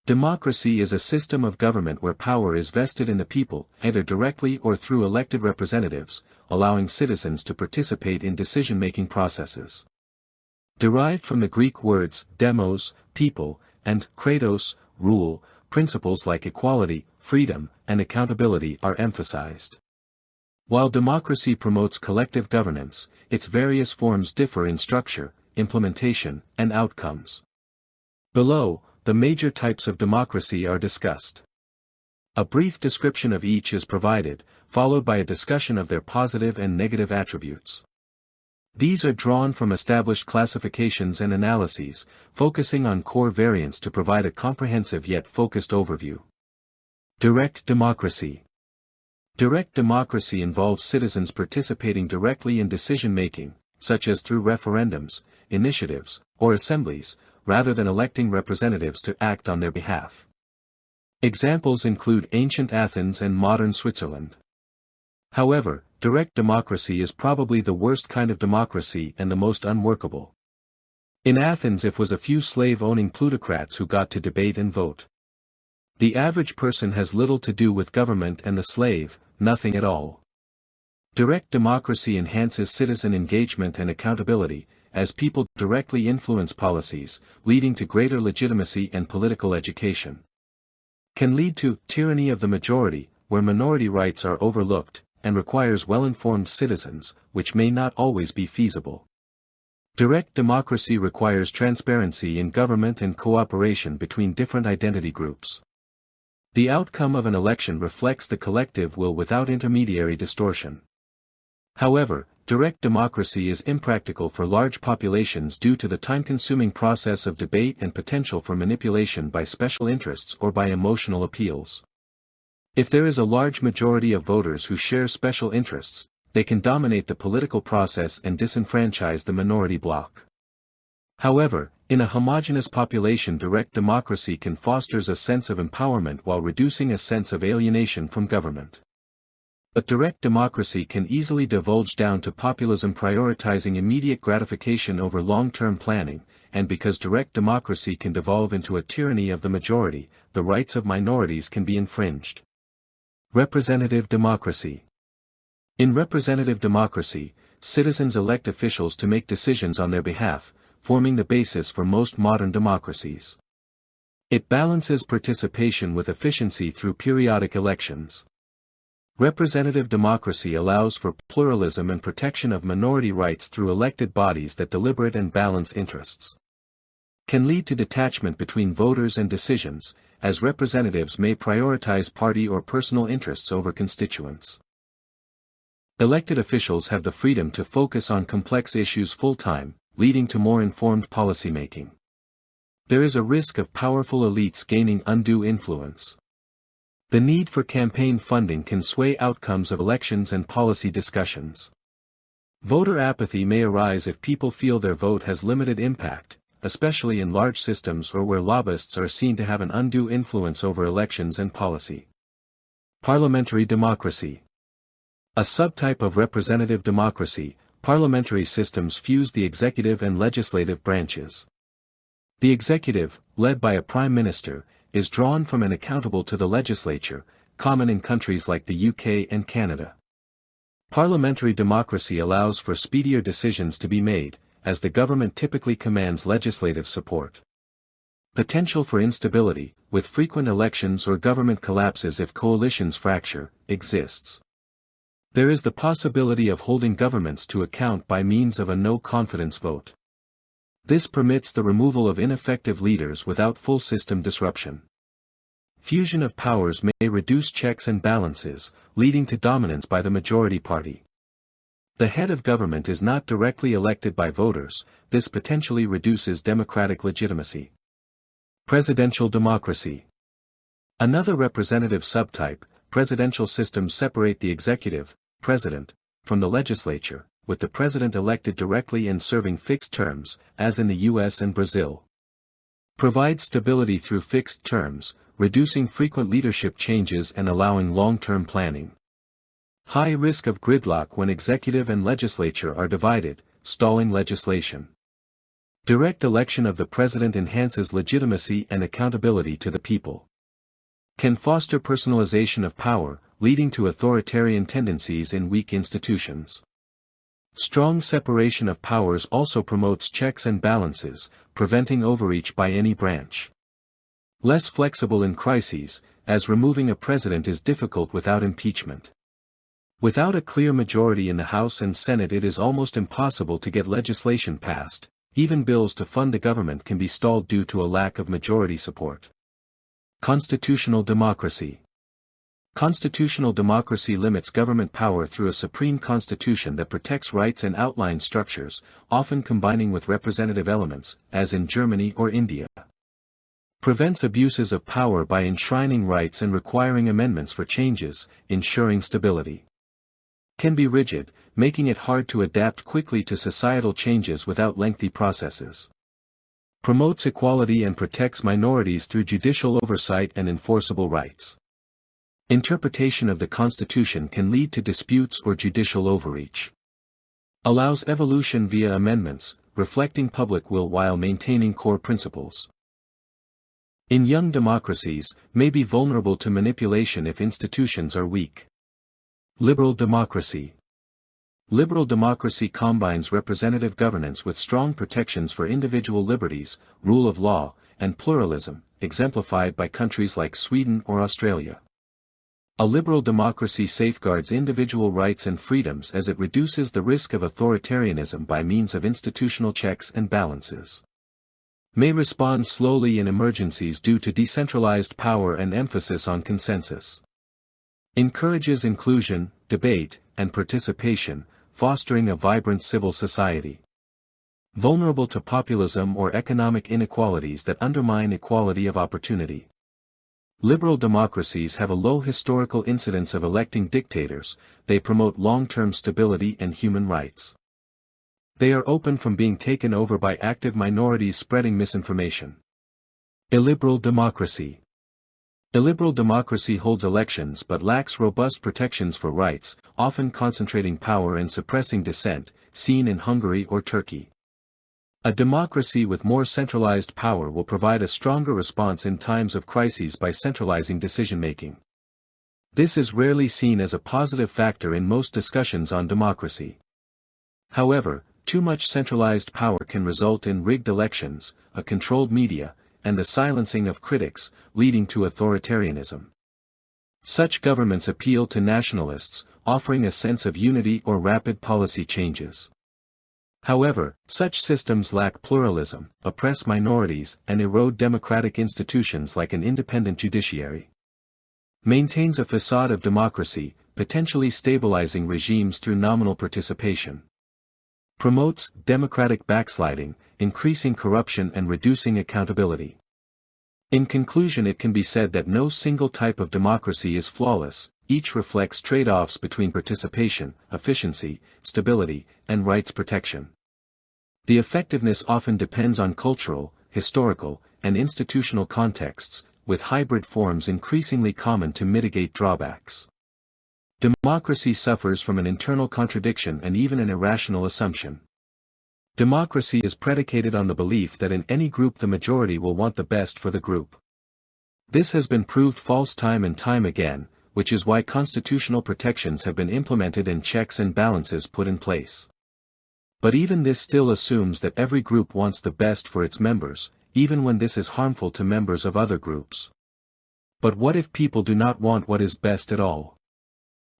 Democracy is a system of government where power is vested in the people, either directly or through elected representatives, allowing citizens to participate in decision-making processes. Derived from the Greek words demos, people, and kratos, rule, principles like equality, freedom, and accountability are emphasized. While democracy promotes collective governance, its various forms differ in structure, implementation, and outcomes. Below, the major types of democracy are discussed. A brief description of each is provided, followed by a discussion of their positive and negative attributes. These are drawn from established classifications and analyses, focusing on core variants to provide a comprehensive yet focused overview. Direct democracy. Direct democracy involves citizens participating directly in decision-making, such as through referendums, initiatives, or assemblies, rather than electing representatives to act on their behalf. Examples include ancient Athens and modern Switzerland. However, direct democracy is probably the worst kind of democracy and the most unworkable. In Athens it was a few slave-owning plutocrats who got to debate and vote. The average person has little to do with government and the slave, nothing at all. Direct democracy enhances citizen engagement and accountability, as people directly influence policies, leading to greater legitimacy and political education. Can lead to tyranny of the majority, where minority rights are overlooked, and requires well-informed citizens, which may not always be feasible. Direct democracy requires transparency in government and cooperation between different identity groups. The outcome of an election reflects the collective will without intermediary distortion. However, direct democracy is impractical for large populations due to the time-consuming process of debate and potential for manipulation by special interests or by emotional appeals. If there is a large majority of voters who share special interests, they can dominate the political process and disenfranchise the minority bloc. However, in a homogeneous population, direct democracy can foster a sense of empowerment while reducing a sense of alienation from government. But direct democracy can easily divulge down to populism, prioritizing immediate gratification over long-term planning, and because direct democracy can devolve into a tyranny of the majority, the rights of minorities can be infringed. Representative democracy. In representative democracy, citizens elect officials to make decisions on their behalf, forming the basis for most modern democracies. It balances participation with efficiency through periodic elections. Representative democracy allows for pluralism and protection of minority rights through elected bodies that deliberate and balance interests. Can lead to detachment between voters and decisions, as representatives may prioritize party or personal interests over constituents. Elected officials have the freedom to focus on complex issues full-time, leading to more informed policymaking. There is a risk of powerful elites gaining undue influence. The need for campaign funding can sway outcomes of elections and policy discussions. Voter apathy may arise if people feel their vote has limited impact, especially in large systems or where lobbyists are seen to have an undue influence over elections and policy. Parliamentary democracy. A subtype of representative democracy, parliamentary systems fuse the executive and legislative branches. The executive, led by a prime minister, is drawn from and accountable to the legislature, common in countries like the UK and Canada. Parliamentary democracy allows for speedier decisions to be made, as the government typically commands legislative support. Potential for instability, with frequent elections or government collapses if coalitions fracture, exists. There is the possibility of holding governments to account by means of a no-confidence vote. This permits the removal of ineffective leaders without full system disruption. Fusion of powers may reduce checks and balances, leading to dominance by the majority party. The head of government is not directly elected by voters, this potentially reduces democratic legitimacy. Presidential democracy. Another representative subtype, presidential systems separate the executive, president, from the legislature, with the president elected directly and serving fixed terms, as in the US and Brazil. Provide stability through fixed terms, reducing frequent leadership changes and allowing long-term planning. High risk of gridlock when executive and legislature are divided, stalling legislation. Direct election of the president enhances legitimacy and accountability to the people. Can foster personalization of power, leading to authoritarian tendencies in weak institutions. Strong separation of powers also promotes checks and balances, preventing overreach by any branch. Less flexible in crises, as removing a president is difficult without impeachment. Without a clear majority in the House and Senate, it is almost impossible to get legislation passed. Even bills to fund the government can be stalled due to a lack of majority support. Constitutional democracy. Constitutional democracy limits government power through a supreme constitution that protects rights and outlines structures, often combining with representative elements, as in Germany or India. Prevents abuses of power by enshrining rights and requiring amendments for changes, ensuring stability. Can be rigid, making it hard to adapt quickly to societal changes without lengthy processes. Promotes equality and protects minorities through judicial oversight and enforceable rights. Interpretation of the Constitution can lead to disputes or judicial overreach. Allows evolution via amendments, reflecting public will while maintaining core principles. In young democracies, may be vulnerable to manipulation if institutions are weak. Liberal democracy. Liberal democracy combines representative governance with strong protections for individual liberties, rule of law, and pluralism, exemplified by countries like Sweden or Australia. A liberal democracy safeguards individual rights and freedoms as it reduces the risk of authoritarianism by means of institutional checks and balances. May respond slowly in emergencies due to decentralized power and emphasis on consensus. Encourages inclusion, debate, and participation, fostering a vibrant civil society. Vulnerable to populism or economic inequalities that undermine equality of opportunity. Liberal democracies have a low historical incidence of electing dictators. They promote long-term stability and human rights. They are open from being taken over by active minorities spreading misinformation. Illiberal democracy. Illiberal democracy holds elections but lacks robust protections for rights, often concentrating power and suppressing dissent, seen in Hungary or Turkey. A democracy with more centralized power will provide a stronger response in times of crises by centralizing decision-making. This is rarely seen as a positive factor in most discussions on democracy. However, too much centralized power can result in rigged elections, a controlled media, and the silencing of critics, leading to authoritarianism. Such governments appeal to nationalists, offering a sense of unity or rapid policy changes. However, such systems lack pluralism, oppress minorities, and erode democratic institutions like an independent judiciary. Maintains a facade of democracy, potentially stabilizing regimes through nominal participation. Promotes democratic backsliding, increasing corruption and reducing accountability. In conclusion, it can be said that no single type of democracy is flawless. Each reflects trade-offs between participation, efficiency, stability, and rights protection. The effectiveness often depends on cultural, historical, and institutional contexts, with hybrid forms increasingly common to mitigate drawbacks. Democracy suffers from an internal contradiction and even an irrational assumption. Democracy is predicated on the belief that in any group the majority will want the best for the group. This has been proved false time and time again, which is why constitutional protections have been implemented and checks and balances put in place. But even this still assumes that every group wants the best for its members, even when this is harmful to members of other groups. But what if people do not want what is best at all?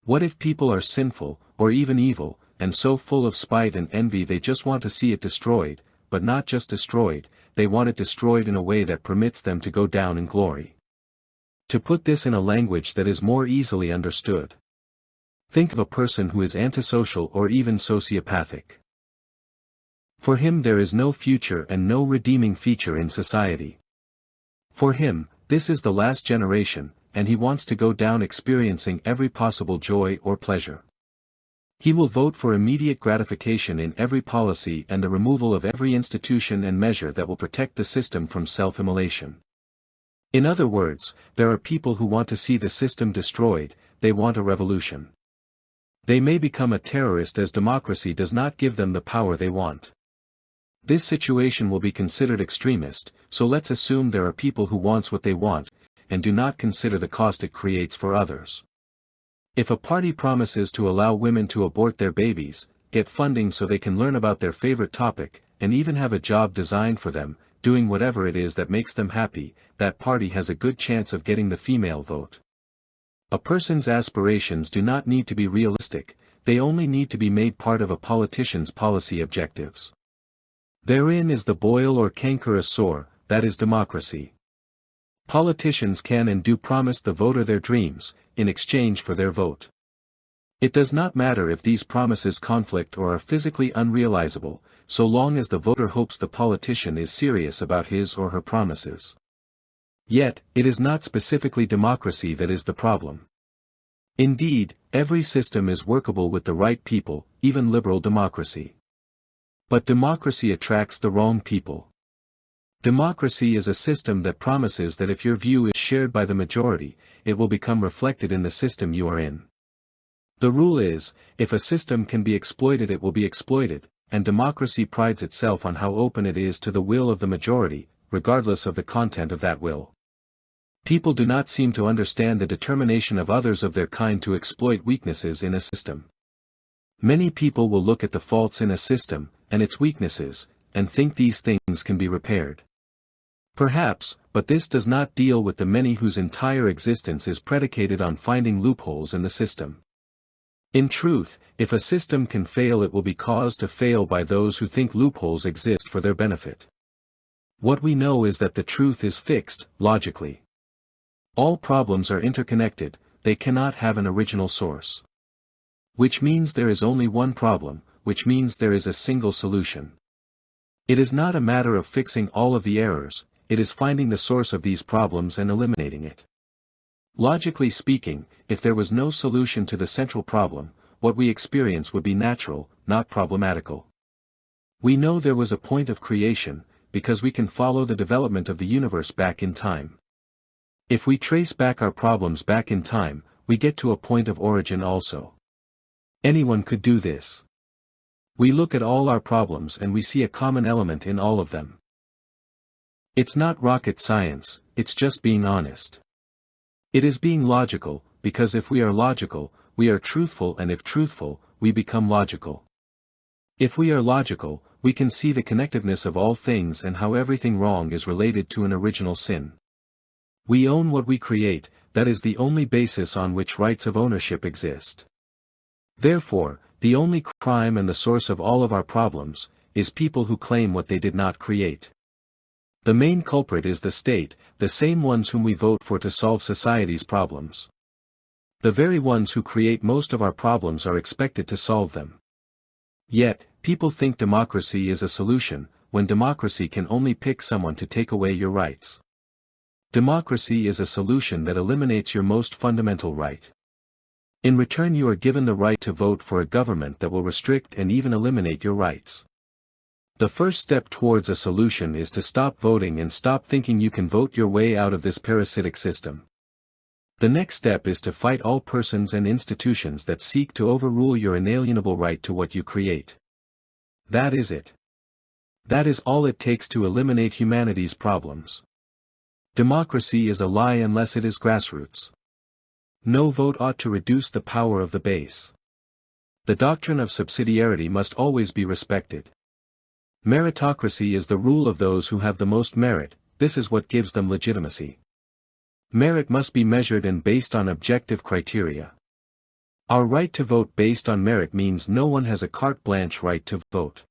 What if people are sinful, or even evil, and so full of spite and envy they just want to see it destroyed, but not just destroyed, they want it destroyed in a way that permits them to go down in glory? To put this in a language that is more easily understood. Think of a person who is antisocial or even sociopathic. For him there is no future and no redeeming feature in society. For him, this is the last generation, and he wants to go down experiencing every possible joy or pleasure. He will vote for immediate gratification in every policy and the removal of every institution and measure that will protect the system from self-immolation. In other words, there are people who want to see the system destroyed. They want a revolution. They may become a terrorist as democracy does not give them the power they want. This situation will be considered extremist, so let's assume there are people who wants what they want, and do not consider the cost it creates for others. If a party promises to allow women to abort their babies, get funding so they can learn about their favorite topic, and even have a job designed for them, doing whatever it is that makes them happy, that party has a good chance of getting the female vote. A person's aspirations do not need to be realistic, they only need to be made part of a politician's policy objectives. Therein is the boil or cankerous sore, that is democracy. Politicians can and do promise the voter their dreams, in exchange for their vote. It does not matter if these promises conflict or are physically unrealizable, so long as the voter hopes the politician is serious about his or her promises. Yet, it is not specifically democracy that is the problem. Indeed, every system is workable with the right people, even liberal democracy. But democracy attracts the wrong people. Democracy is a system that promises that if your view is shared by the majority, it will become reflected in the system you are in. The rule is, if a system can be exploited it will be exploited, and democracy prides itself on how open it is to the will of the majority, regardless of the content of that will. People do not seem to understand the determination of others of their kind to exploit weaknesses in a system. Many people will look at the faults in a system, and its weaknesses, and think these things can be repaired. Perhaps, but this does not deal with the many whose entire existence is predicated on finding loopholes in the system. In truth, if a system can fail it will be caused to fail by those who think loopholes exist for their benefit. What we know is that the truth is fixed, logically. All problems are interconnected, they cannot have an original source. Which means there is only one problem, which means there is a single solution. It is not a matter of fixing all of the errors, it is finding the source of these problems and eliminating it. Logically speaking, if there was no solution to the central problem, what we experience would be natural, not problematical. We know there was a point of creation, because we can follow the development of the universe back in time. If we trace back our problems back in time, we get to a point of origin also. Anyone could do this. We look at all our problems and we see a common element in all of them. It's not rocket science, it's just being honest. It is being logical, because if we are logical, we are truthful, and if truthful, we become logical. If we are logical, we can see the connectiveness of all things and how everything wrong is related to an original sin. We own what we create, that is the only basis on which rights of ownership exist. Therefore, the only crime and the source of all of our problems, is people who claim what they did not create. The main culprit is the state, the same ones whom we vote for to solve society's problems. The very ones who create most of our problems are expected to solve them. Yet, people think democracy is a solution, when democracy can only pick someone to take away your rights. Democracy is a solution that eliminates your most fundamental right. In return you are given the right to vote for a government that will restrict and even eliminate your rights. The first step towards a solution is to stop voting and stop thinking you can vote your way out of this parasitic system. The next step is to fight all persons and institutions that seek to overrule your inalienable right to what you create. That is it. That is all it takes to eliminate humanity's problems. Democracy is a lie unless it is grassroots. No vote ought to reduce the power of the base. The doctrine of subsidiarity must always be respected. Meritocracy is the rule of those who have the most merit, this is what gives them legitimacy. Merit must be measured and based on objective criteria. Our right to vote based on merit means no one has a carte blanche right to vote.